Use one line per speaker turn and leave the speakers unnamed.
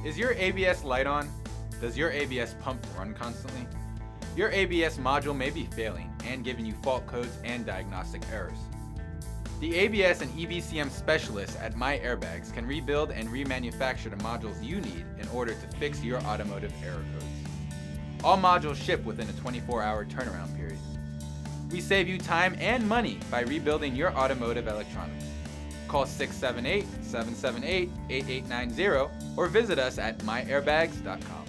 Is your ABS light on? Does your ABS pump run constantly? Your ABS module may be failing and giving you fault codes and diagnostic errors. The ABS and EBCM specialists at My Airbags can rebuild and remanufacture the modules you need in order to fix your automotive error codes. All modules ship within a 24-hour turnaround period. We save you time and money by rebuilding your automotive electronics. Call 678-778-8890 or visit us at myairbags.com.